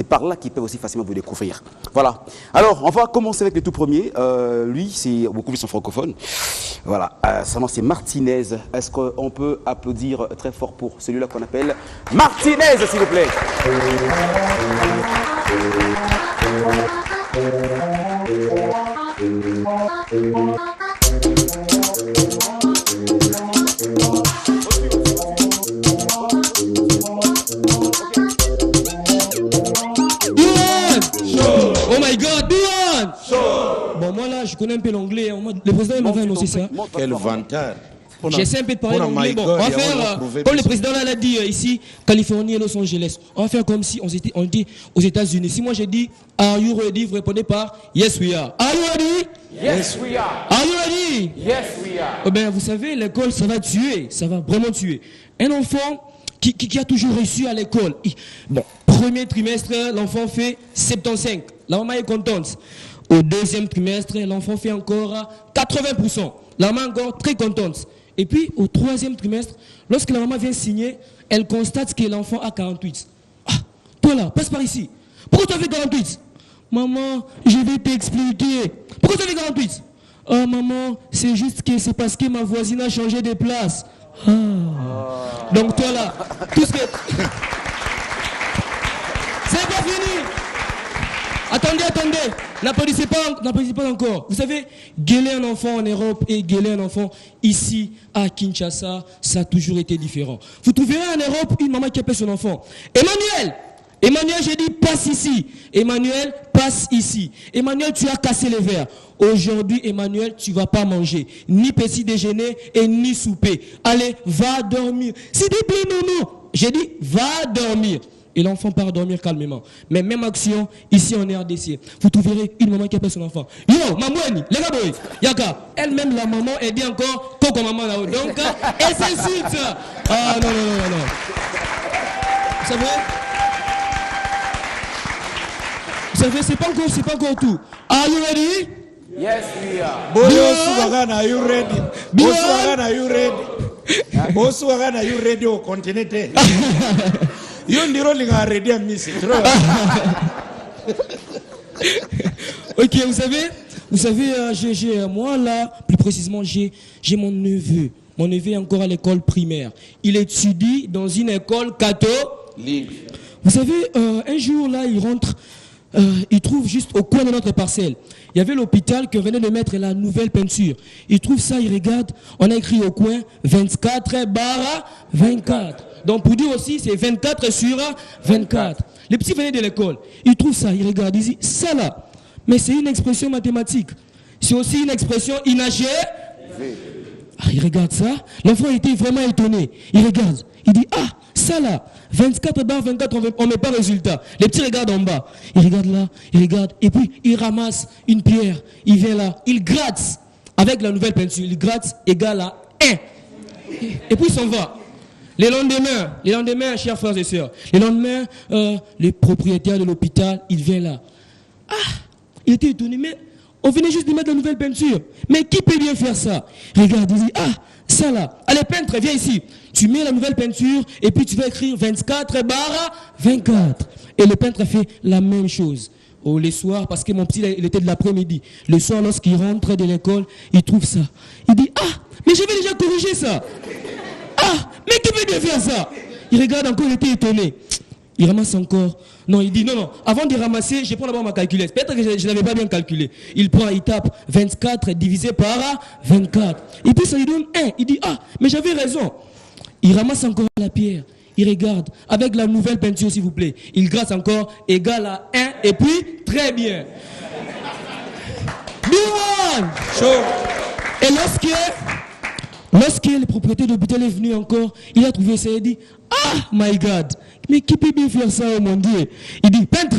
C'est par là qu'ils peuvent aussi facilement vous découvrir. Voilà. Alors, on va commencer avec le tout premier. Lui, c'est beaucoup plus en francophone. Voilà. Son nom, c'est Martinez. Est-ce qu'on peut applaudir très fort pour celui-là qu'on appelle Martinez, s'il vous plaît? Oh my God, Bian! Bon, moi là, je connais un peu l'anglais. Le président m'a fait annoncer ça. Quel vanteur! J'essaie un peu de parler l'anglais. Bon, on va faire, comme le président l'a dit ici, Californie et Los Angeles. On va faire comme si on dit aux États-Unis. Si moi j'ai dit, are you ready? Vous répondez par yes we are. Are you ready? Yes we are. Are you ready? Yes we are. Eh bien, vous savez, l'école, ça va tuer. Ça va vraiment tuer. Un enfant qui a toujours réussi à l'école. Bon, premier trimestre, l'enfant fait 75. La maman est contente. Au deuxième trimestre, l'enfant fait encore 80%. La maman est encore très contente. Et puis, au troisième trimestre, lorsque la maman vient signer, elle constate que l'enfant a 48. Ah, toi là, passe par ici. Pourquoi tu as fait 48? Maman, je vais t'expliquer. Pourquoi tu as fait 48? Oh maman, c'est juste que c'est parce que ma voisine a changé de place. Ah. Donc toi là, tout ce que... C'est pas fini. Attendez, n'applaudissez pas encore. Vous savez, gueuler un enfant en Europe et gueuler un enfant ici à Kinshasa, ça a toujours été différent. Vous trouverez en Europe une maman qui appelle son enfant Emmanuel, j'ai dit passe ici. Emmanuel, passe ici. Emmanuel, tu as cassé les verres. Aujourd'hui, Emmanuel, tu vas pas manger ni petit déjeuner et ni souper. Allez, va dormir. S'il te plaît, non. J'ai dit, va dormir. Et l'enfant part dormir calmement. Mais même action, ici en RDC, vous trouverez une maman qui appelle son enfant. Yo, mamouani, les gars, boy, yaka. Elle-même, la maman, elle dit encore, coco maman là-haut. Donc, elle s'insulte. Ah, non. Vous savez, c'est pas encore tout. Are you ready? Yes we are. Bosuwagana, are you ready? Bosuwagana, are you ready? Bosuwagana, are you ready? Au continent. Ok, vous savez, moi là, plus précisément, j'ai mon neveu. Mon neveu est encore à l'école primaire. Il étudie dans une école catholique. Vous savez, un jour là, il rentre, il trouve juste au coin de notre parcelle. Il y avait l'hôpital que venait de mettre la nouvelle peinture. Il trouve ça, il regarde, on a écrit au coin 24/24. Donc pour dire aussi, c'est 24/24. Les petits venaient de l'école. Ils trouvent ça, ils regardent, ils disent, ça là, mais c'est une expression mathématique. C'est aussi une expression inachevée. Il regarde ça, l'enfant était vraiment étonné. Il regarde, il dit, ah, ça là, 24/24, on ne met pas résultat. Les petits regardent en bas. Il regarde là, il regarde, et puis il ramasse une pierre. Il vient là, il gratte avec la nouvelle peinture. Il gratte égale à 1. Et puis il s'en va. Les lendemains, chers frères et sœurs, le propriétaire de l'hôpital, il vient là. Ah, il était étonné, mais on venait juste de mettre la nouvelle peinture. Mais qui peut bien faire ça? Regarde, il dit, ah, ça là. Allez, peintre, viens ici. Tu mets la nouvelle peinture et puis tu vas écrire 24/24. Et le peintre fait la même chose. Oh, les soirs, parce que mon petit, il était de l'après-midi. Le soir, lorsqu'il rentre de l'école, il trouve ça. Il dit, ah, mais j'avais déjà corrigé ça. Ah, mais qui peut bien faire ça? Il regarde encore, il était étonné. Il ramasse encore. Non, il dit non. Avant de ramasser, je prends d'abord ma calculette. Peut-être que je n'avais pas bien calculé. Il tape 24 divisé par 24. Et puis ça lui donne 1. Il dit, ah, mais j'avais raison. Il ramasse encore la pierre. Il regarde. Avec la nouvelle peinture, s'il vous plaît. Il gratte encore, égal à 1. Et puis, très bien. Bien. Et lorsque le propriétaire de l'hôpital est venu encore, il a trouvé ça et dit, ah, my God, mais qui peut bien faire ça, oh mon Dieu? Il dit, peintre,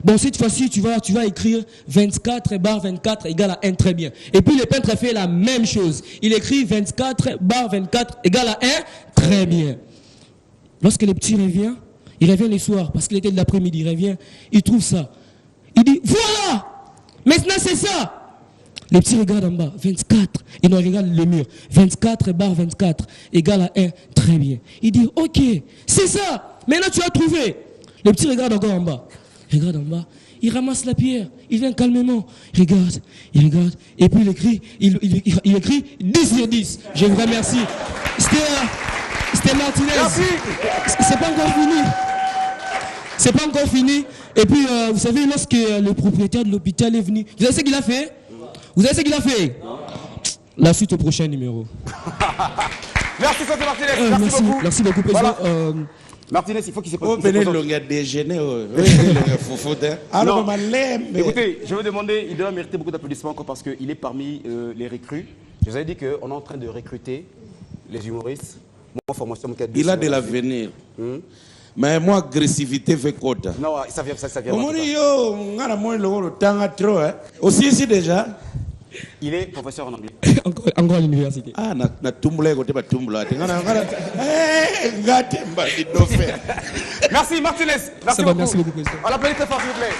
bon, cette fois-ci, tu vas écrire 24/24 égale à 1, très bien. Et puis le peintre fait la même chose. Il écrit 24/24 égale à 1, très bien. Lorsque le petit revient, il revient le soir, parce qu'il était de l'après-midi, il revient, il trouve ça. Il dit, voilà, maintenant c'est ça. Les petits regardent en bas, 24, et nous regardent le mur, 24/24 égale à 1, très bien. Il dit, ok, c'est ça, maintenant tu as trouvé. Les petits regardent encore en bas, regarde en bas. Il ramasse la pierre, il vient calmement, il regarde, et puis il écrit 10 sur 10. Je vous remercie. C'était Martinez. Merci. C'est pas encore fini. C'est pas encore fini. Et puis, vous savez, lorsque le propriétaire de l'hôpital est venu, vous savez ce qu'il a fait? La suite au prochain numéro. Merci, Santé Martinez. Merci beaucoup. Merci beaucoup, président. Voilà. Martinez, il faut qu'il se Oh, présente. venez le déjeuner. Alors, Non. Écoutez, je vais demander, il doit mériter beaucoup d'applaudissements encore parce qu'il est parmi les recrues. Je vous avais dit qu'on est en train de recruter les humoristes. Moi, formation, il a de l'avenir. Mais moi, agressivité fait quoi? Non, ça vient. Aussi ici déjà. Il est professeur en anglais. Encore à l'université. Ah, na tumbula côté ba tumbula. Merci Martinez. Merci Ça va, beaucoup. merci beaucoup, président. On l'applaudit très fort, s'il vous plaît.